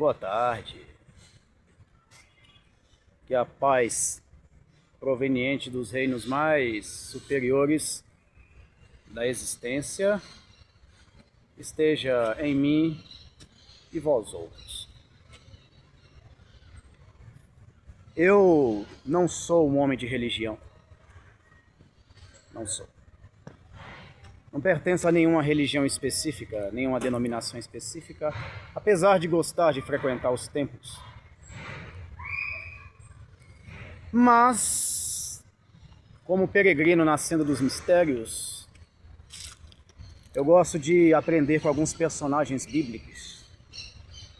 Boa tarde. Que a paz proveniente dos reinos mais superiores da existência esteja em mim e vós outros. Eu não sou um homem de religião. Não sou. Não pertenço a nenhuma religião específica, nenhuma denominação específica, apesar de gostar de frequentar os templos. Mas, como peregrino na senda dos mistérios, eu gosto de aprender com alguns personagens bíblicos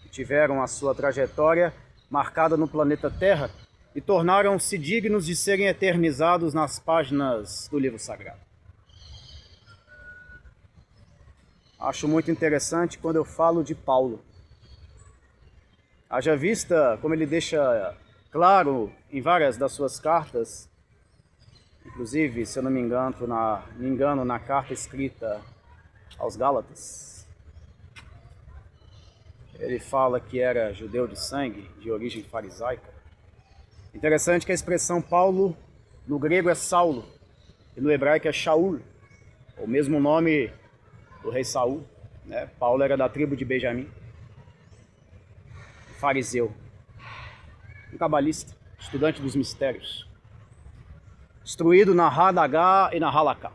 que tiveram a sua trajetória marcada no planeta Terra e tornaram-se dignos de serem eternizados nas páginas do livro sagrado. Acho muito interessante quando eu falo de Paulo. Haja vista como ele deixa claro em várias das suas cartas, inclusive, se eu não me engano, na carta escrita aos Gálatas, ele fala que era judeu de sangue, de origem farisaica. Interessante que a expressão Paulo no grego é Saulo e no hebraico é Shaul, o mesmo nome do rei Saul, né? Paulo era da tribo de Benjamim, fariseu, um cabalista, estudante dos mistérios, instruído na Hadagá e na Halaká.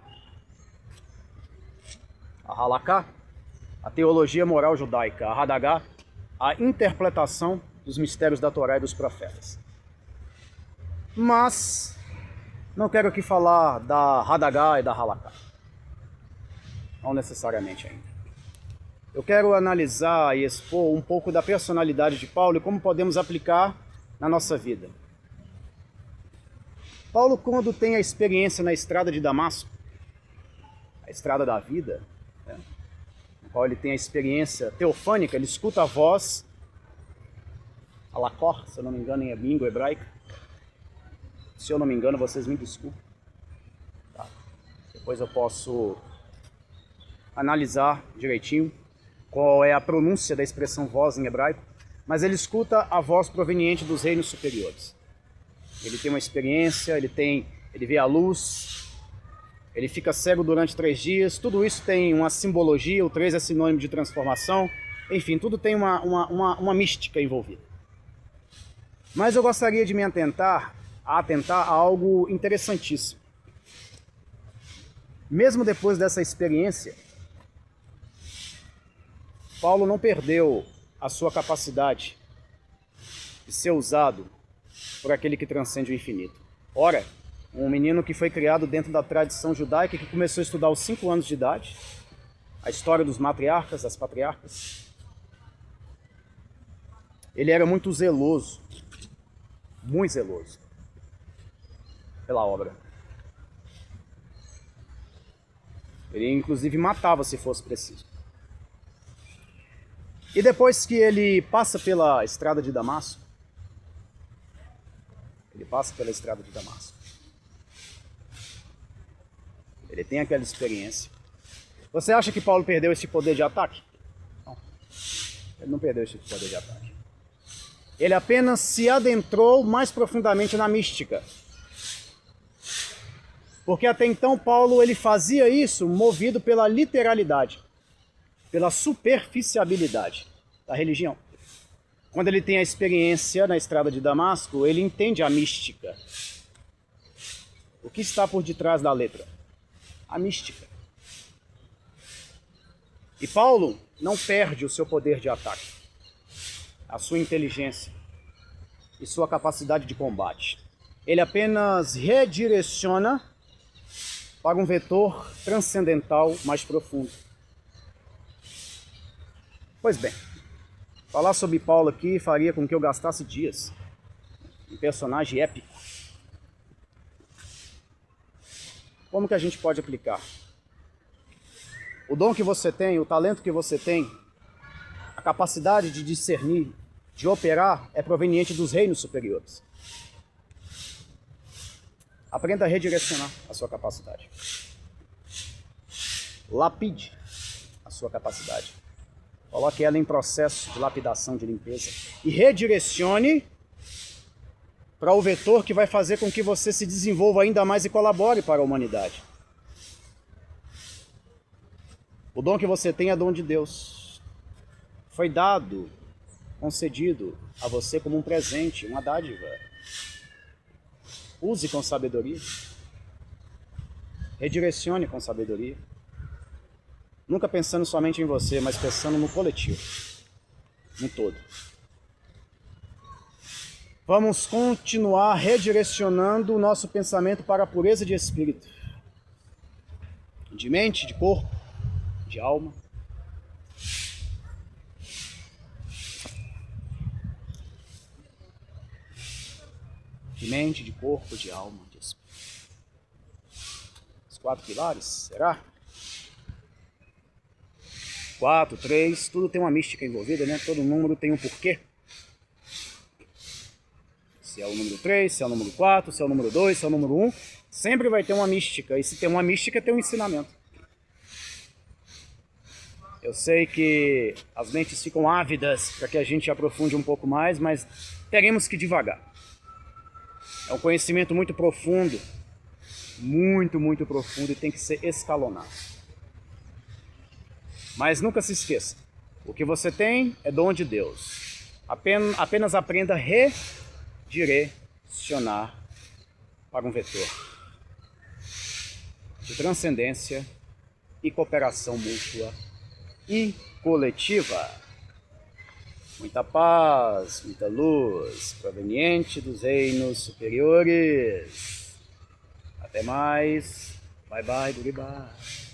A Halaká, a teologia moral judaica; a Hadagá, a interpretação dos mistérios da Torá e dos profetas. Mas não quero aqui falar da Hadagá e da Halaká. Não necessariamente ainda. Eu quero analisar e expor um pouco da personalidade de Paulo e como podemos aplicar na nossa vida. Paulo, quando tem a experiência na estrada de Damasco, a estrada da vida, né, no qual ele tem a experiência teofânica, ele escuta a voz, alacor, se eu não me engano, em língua hebraica. Se eu não me engano, vocês me desculpem. Tá. Depois eu posso analisar direitinho qual é a pronúncia da expressão voz em hebraico, mas ele escuta a voz proveniente dos reinos superiores. Ele tem uma experiência, ele vê a luz, ele fica cego durante 3 dias, tudo isso tem uma simbologia, o 3 é sinônimo de transformação, enfim, tudo tem uma mística envolvida. Mas eu gostaria de me atentar a algo interessantíssimo. Mesmo depois dessa experiência, Paulo não perdeu a sua capacidade de ser usado por aquele que transcende o infinito. Ora, um menino que foi criado dentro da tradição judaica, que começou a estudar aos 5 anos de idade, a história dos matriarcas, das patriarcas. Ele era muito zeloso pela obra. Ele inclusive matava se fosse preciso. E depois que ele passa pela estrada de Damasco, ele tem aquela experiência. Você acha que Paulo perdeu esse poder de ataque? Não. Ele não perdeu esse poder de ataque. Ele apenas se adentrou mais profundamente na mística. Porque até então Paulo ele fazia isso movido pela literalidade, pela superficialidade da religião. Quando ele tem a experiência na estrada de Damasco, ele entende a mística. O que está por detrás da letra? A mística. E Paulo não perde o seu poder de ataque, a sua inteligência e sua capacidade de combate. Ele apenas redireciona para um vetor transcendental mais profundo. Pois bem, falar sobre Paulo aqui faria com que eu gastasse dias. Um personagem épico. Como que a gente pode aplicar? O dom que você tem, o talento que você tem, a capacidade de discernir, de operar, é proveniente dos reinos superiores. Aprenda a redirecionar a sua capacidade. Lapide a sua capacidade. Coloque ela em processo de lapidação, de limpeza. E redirecione para o vetor que vai fazer com que você se desenvolva ainda mais e colabore para a humanidade. O dom que você tem é dom de Deus. Foi dado, concedido a você como um presente, uma dádiva. Use com sabedoria. Redirecione com sabedoria. Nunca pensando somente em você, mas pensando no coletivo, no todo. Vamos continuar redirecionando o nosso pensamento para a pureza de espírito, de mente, de corpo, de alma. De mente, de corpo, de alma, de espírito. Os 4 pilares, será? 4, 3, tudo tem uma mística envolvida, né? Todo número tem um porquê. Se é o número 3, se é o número 4, se é o número 2, se é o número 1, sempre vai ter uma mística. E se tem uma mística, tem um ensinamento. Eu sei que as mentes ficam ávidas para que a gente aprofunde um pouco mais, mas teremos que devagar. É um conhecimento muito profundo, muito profundo, e tem que ser escalonado. Mas nunca se esqueça, o que você tem é dom de Deus. Apenas aprenda a redirecionar para um vetor de transcendência e cooperação mútua e coletiva. Muita paz, muita luz, proveniente dos reinos superiores. Até mais. Bye bye, goodbye.